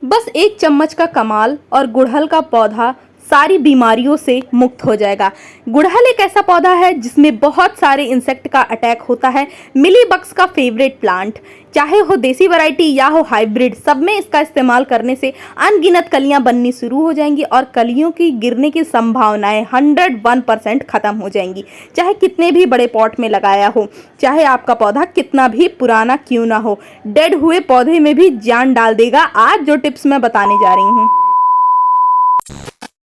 बस एक चम्मच का कमाल और गुड़हल का पौधा सारी बीमारियों से मुक्त हो जाएगा। गुड़हल एक ऐसा पौधा है जिसमें बहुत सारे इंसेक्ट का अटैक होता है। मिली बग्स का फेवरेट प्लांट, चाहे हो देसी वैरायटी या हो हाइब्रिड, सब में इसका इस्तेमाल करने से अनगिनत कलियां बननी शुरू हो जाएंगी और कलियों की गिरने की संभावनाएं 101% खत्म हो जाएंगी। चाहे कितने भी बड़े पॉट में लगाया हो, चाहे आपका पौधा कितना भी पुराना क्यों ना हो, डेड हुए पौधे में भी जान डाल देगा आज जो टिप्स मैं बताने जा रही हूँ।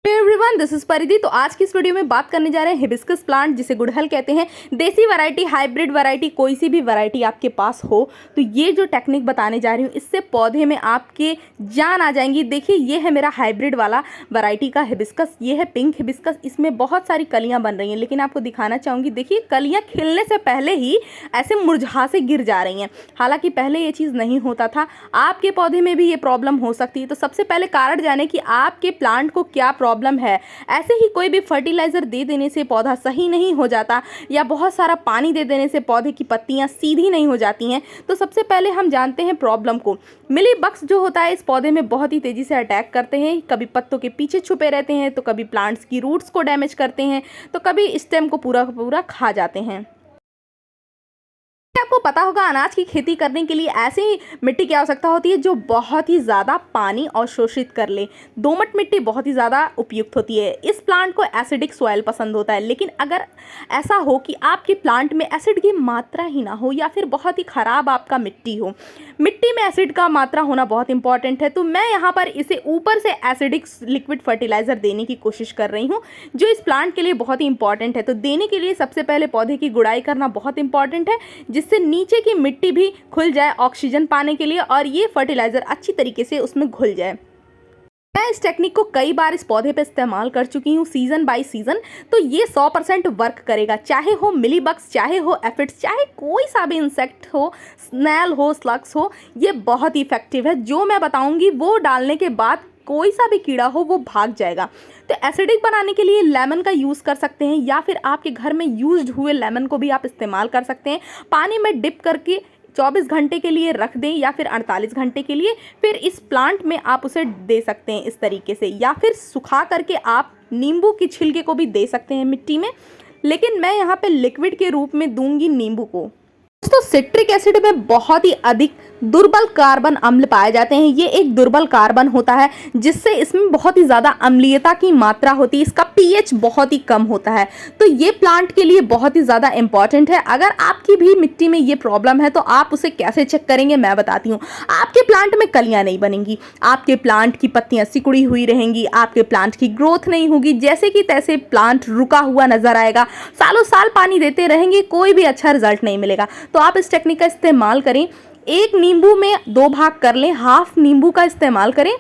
एवरीवन, दिस इज परिधि। तो आज की इस वीडियो में बात करने जा रहे हैं हिबिस्कस प्लांट, जिसे गुड़हल कहते हैं। देसी वैरायटी, हाइब्रिड वैरायटी, कोई सी भी वैरायटी आपके पास हो, तो ये जो टेक्निक बताने जा रही हूँ इससे पौधे में आपके जान आ जाएंगी। देखिए, ये है मेरा हाइब्रिड वाला वैरायटी का हिबिस्कस, ये है पिंक हिबिस्कस। इसमें बहुत सारी कलियाँ बन रही हैं, लेकिन आपको दिखाना चाहूँगी। देखिए, कलियाँ खिलने से पहले ही ऐसे मुरझा से गिर जा रही हैं। हालांकि पहले ये चीज़ नहीं होता था। आपके पौधे में भी ये प्रॉब्लम हो सकती है। तो सबसे पहले कारण जाने कि आपके प्लांट को क्या प्रॉब्लम है। ऐसे ही कोई भी फर्टिलाइजर दे देने से पौधा सही नहीं हो जाता, या बहुत सारा पानी दे देने से पौधे की पत्तियां सीधी नहीं हो जाती हैं। तो सबसे पहले हम जानते हैं प्रॉब्लम को। मिली बग्स जो होता है इस पौधे में बहुत ही तेजी से अटैक करते हैं। कभी पत्तों के पीछे छुपे रहते हैं, तो कभी प्लांट्स की रूट्स को डैमेज करते हैं, तो कभी स्टेम को पूरा पूरा खा जाते हैं। आपको पता होगा, अनाज की खेती करने के लिए ऐसी मिट्टी की आवश्यकता होती है जो बहुत ही ज़्यादा पानी अवशोषित कर ले। दोमट मिट्टी बहुत ही ज़्यादा उपयुक्त होती है। इस प्लांट को एसिडिक सॉइल पसंद होता है। लेकिन अगर ऐसा हो कि आपके प्लांट में एसिड की मात्रा ही ना हो, या फिर बहुत ही ख़राब आपका मिट्टी हो, मिट्टी में एसिड का मात्रा होना बहुत इंपॉर्टेंट है। तो मैं यहाँ पर इसे ऊपर से एसिडिक लिक्विड फर्टिलाइज़र देने की कोशिश कर रही हूँ, जो इस प्लांट के लिए बहुत ही इंपॉर्टेंट है। तो देने के लिए सबसे पहले पौधे की गुड़ाई करना बहुत इंपॉर्टेंट है, जिससे नीचे की मिट्टी भी खुल जाए ऑक्सीजन पाने के लिए, और ये फर्टिलाइज़र अच्छी तरीके से उसमें घुल जाए। मैं इस टेक्निक को कई बार इस पौधे पे इस्तेमाल कर चुकी हूँ, सीज़न बाय सीज़न। तो ये 100% वर्क करेगा, चाहे हो मिली बग्स, चाहे हो एफिड्स, चाहे कोई सा भी इंसेक्ट हो, स्नेल हो, स्लग्स हो, ये बहुत ही इफेक्टिव है। जो मैं बताऊँगी वो डालने के बाद कोई सा भी कीड़ा हो वो भाग जाएगा। तो एसिडिक बनाने के लिए लेमन का यूज़ कर सकते हैं, या फिर आपके घर में यूज्ड हुए लेमन को भी आप इस्तेमाल कर सकते हैं। पानी में डिप करके 24 घंटे के लिए रख दें, या फिर 48 घंटे के लिए। फिर इस प्लांट में आप उसे दे सकते हैं इस तरीके से, या फिर सुखा करके आप नींबू की छिलके को भी दे सकते हैं मिट्टी में। लेकिन मैं यहाँ पे लिक्विड के रूप में दूंगी नींबू को। दोस्तों, सिट्रिक एसिड में बहुत ही अधिक दुर्बल कार्बन अम्ल पाए जाते हैं। ये एक दुर्बल कार्बन होता है, जिससे इसमें बहुत ही ज़्यादा अम्लीयता की मात्रा होती है। इसका पीएच बहुत ही कम होता है। तो ये प्लांट के लिए बहुत ही ज़्यादा इंपॉर्टेंट है। अगर आपकी भी मिट्टी में ये प्रॉब्लम है, तो आप उसे कैसे चेक करेंगे मैं बताती हूँ। आपके प्लांट में कलियाँ नहीं बनेंगी, आपके प्लांट की पत्तियाँ सिकुड़ी हुई रहेंगी, आपके प्लांट की ग्रोथ नहीं होगी, जैसे कि तैसे प्लांट रुका हुआ नजर आएगा। सालों साल पानी देते रहेंगे, कोई भी अच्छा रिजल्ट नहीं मिलेगा। तो आप इस टेक्निक का इस्तेमाल करें। एक नींबू में 2 भाग कर लें, हाफ नींबू का इस्तेमाल करें।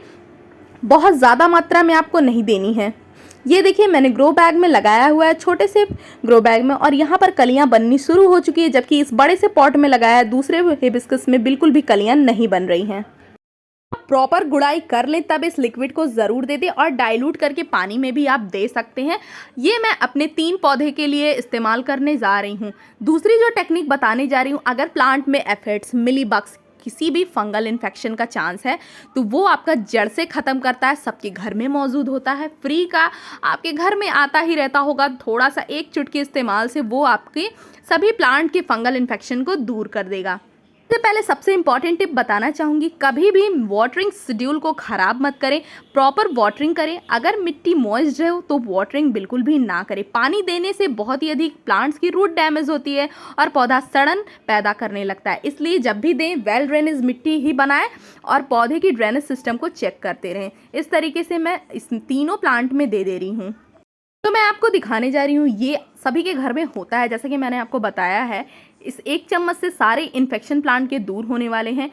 बहुत ज़्यादा मात्रा में आपको नहीं देनी है। ये देखिए, मैंने ग्रो बैग में लगाया हुआ है, छोटे से ग्रो बैग में, और यहाँ पर कलियाँ बननी शुरू हो चुकी है। जबकि इस बड़े से पॉट में लगाया है, दूसरे हिबिस्कस में बिल्कुल भी कलियाँ नहीं बन रही हैं। प्रॉपर गुड़ाई कर लें, तब इस लिक्विड को ज़रूर दे दें, और डाइल्यूट करके पानी में भी आप दे सकते हैं। ये मैं अपने 3 पौधे के लिए इस्तेमाल करने जा रही हूँ। दूसरी जो टेक्निक बताने जा रही हूँ, अगर प्लांट में एफिड्स, मिली बग्स, किसी भी फंगल इन्फेक्शन का चांस है, तो वो आपका जड़ से ख़त्म करता है। सबके घर में मौजूद होता है, फ्री का आपके घर में आता ही रहता होगा। थोड़ा सा एक चुटकी इस्तेमाल से वो आपके सभी प्लांट के फंगल इन्फेक्शन को दूर कर देगा। सबसे पहले सबसे इंपॉर्टेंट टिप बताना चाहूँगी, कभी भी वाटरिंग शेड्यूल को ख़राब मत करें, प्रॉपर वाटरिंग करें। अगर मिट्टी मॉइस्ट हो तो वाटरिंग बिल्कुल भी ना करें। पानी देने से बहुत ही अधिक प्लांट्स की रूट डैमेज होती है और पौधा सड़न पैदा करने लगता है। इसलिए जब भी दें, वेल ड्रेनेज मिट्टी ही बनाएं, और पौधे की ड्रेनेज सिस्टम को चेक करते रहें। इस तरीके से मैं इस तीनों प्लांट में दे रही हूँ। तो मैं आपको दिखाने जा रही हूँ, ये सभी के घर में होता है, जैसा कि मैंने आपको बताया है। इस 1 चम्मच से सारे इन्फेक्शन प्लांट के दूर होने वाले हैं।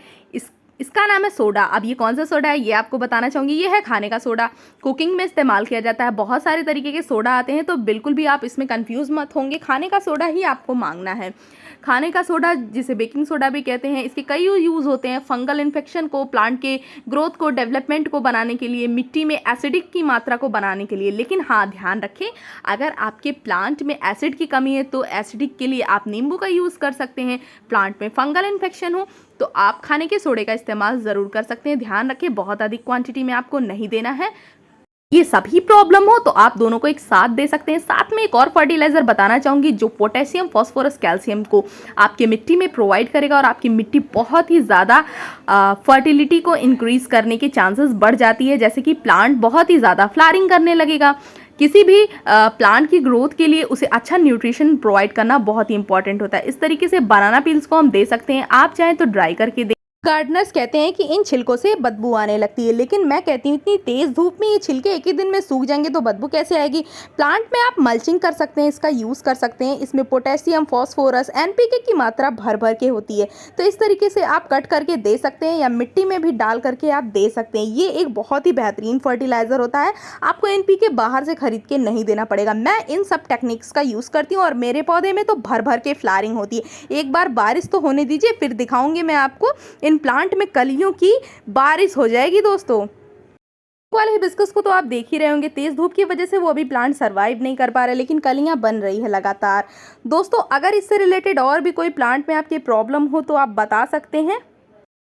इसका नाम है सोडा। अब ये कौन सा सोडा है ये आपको बताना चाहूँगी। ये है खाने का सोडा, कुकिंग में इस्तेमाल किया जाता है। बहुत सारे तरीके के सोडा आते हैं, तो बिल्कुल भी आप इसमें कंफ्यूज मत होंगे। खाने का सोडा ही आपको मांगना है। खाने का सोडा, जिसे बेकिंग सोडा भी कहते हैं, इसके कई यूज़ होते हैं। फंगल इन्फेक्शन को, प्लांट के ग्रोथ को, डेवलपमेंट को बनाने के लिए, मिट्टी में एसिडिक की मात्रा को बनाने के लिए। लेकिन हाँ, ध्यान रखें, अगर आपके प्लांट में एसिड की कमी है तो एसिडिक के लिए आप नींबू का यूज़ कर सकते हैं। प्लांट में फंगल इन्फेक्शन हो तो आप खाने के सोडे का इस्तेमाल ज़रूर कर सकते हैं। ध्यान रखें, बहुत अधिक क्वांटिटी में आपको नहीं देना है। ये सभी प्रॉब्लम हो तो आप दोनों को एक साथ दे सकते हैं। साथ में एक और फर्टिलाइजर बताना चाहूँगी जो पोटेशियम, फास्फोरस, कैल्शियम को आपके मिट्टी में प्रोवाइड करेगा और आपकी मिट्टी बहुत ही ज़्यादा फर्टिलिटी को इंक्रीज करने के चांसेस बढ़ जाती है, जैसे कि प्लांट बहुत ही ज़्यादा फ्लावरिंग करने लगेगा। किसी भी प्लांट की ग्रोथ के लिए उसे अच्छा न्यूट्रिशन प्रोवाइड करना बहुत ही इंपॉर्टेंट होता है। इस तरीके से बनाना पील्स को हम दे सकते हैं। आप चाहें तो ड्राई करके दे। गार्डनर्स कहते हैं कि इन छिलकों से बदबू आने लगती है, लेकिन मैं कहती हूँ इतनी तेज़ धूप में ये छिलके एक ही दिन में सूख जाएंगे तो बदबू कैसे आएगी। प्लांट में आप मल्चिंग कर सकते हैं, इसका यूज़ कर सकते हैं। इसमें पोटेशियम, फास्फोरस, एनपीके की मात्रा भर भर के होती है, तो इस तरीके से आप कट करके दे सकते हैं या मिट्टी में भी डाल करके आप दे सकते हैं। ये एक बहुत ही बेहतरीन फर्टिलाइज़र होता है, आपको एनपीके बाहर से खरीद के नहीं देना पड़ेगा। मैं इन सब टेक्निक्स का यूज़ करती हूँ और मेरे पौधे में तो भर भर के फ्लावरिंग होती है। एक बार बारिश तो होने दीजिए, फिर दिखाऊंगी मैं आपको इन प्लांट में कलियों की बारिश हो जाएगी। दोस्तों वाले हिबिस्कस को तो आप देख ही रहे होंगे, तेज धूप की वजह से वो अभी प्लांट सरवाइव नहीं कर पा रहे, लेकिन कलियां बन रही है लगातार। दोस्तों अगर इससे रिलेटेड और भी कोई प्लांट में आपकी प्रॉब्लम हो तो आप बता सकते हैं।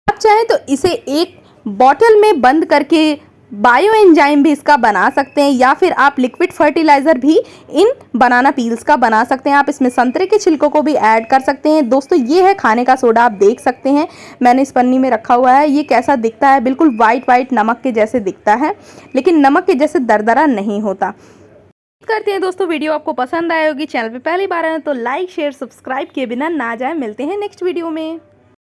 आप चाहें तो इसे एक बॉटल में बंद करके बायो एंजाइम भी इसका बना सकते हैं, या फिर आप लिक्विड फर्टिलाइज़र भी इन बनाना पील्स का बना सकते हैं। आप इसमें संतरे के छिलकों को भी ऐड कर सकते हैं। दोस्तों ये है खाने का सोडा, आप देख सकते हैं मैंने इस पन्नी में रखा हुआ है। ये कैसा दिखता है, बिल्कुल वाइट वाइट नमक के जैसे दिखता है, लेकिन नमक के जैसे दरदरा नहीं होता। करते हैं दोस्तों, वीडियो आपको पसंद आए होगी। चैनल पे पहली बार आए तो लाइक, शेयर, सब्सक्राइब किए बिना ना जाए। मिलते हैं नेक्स्ट वीडियो में।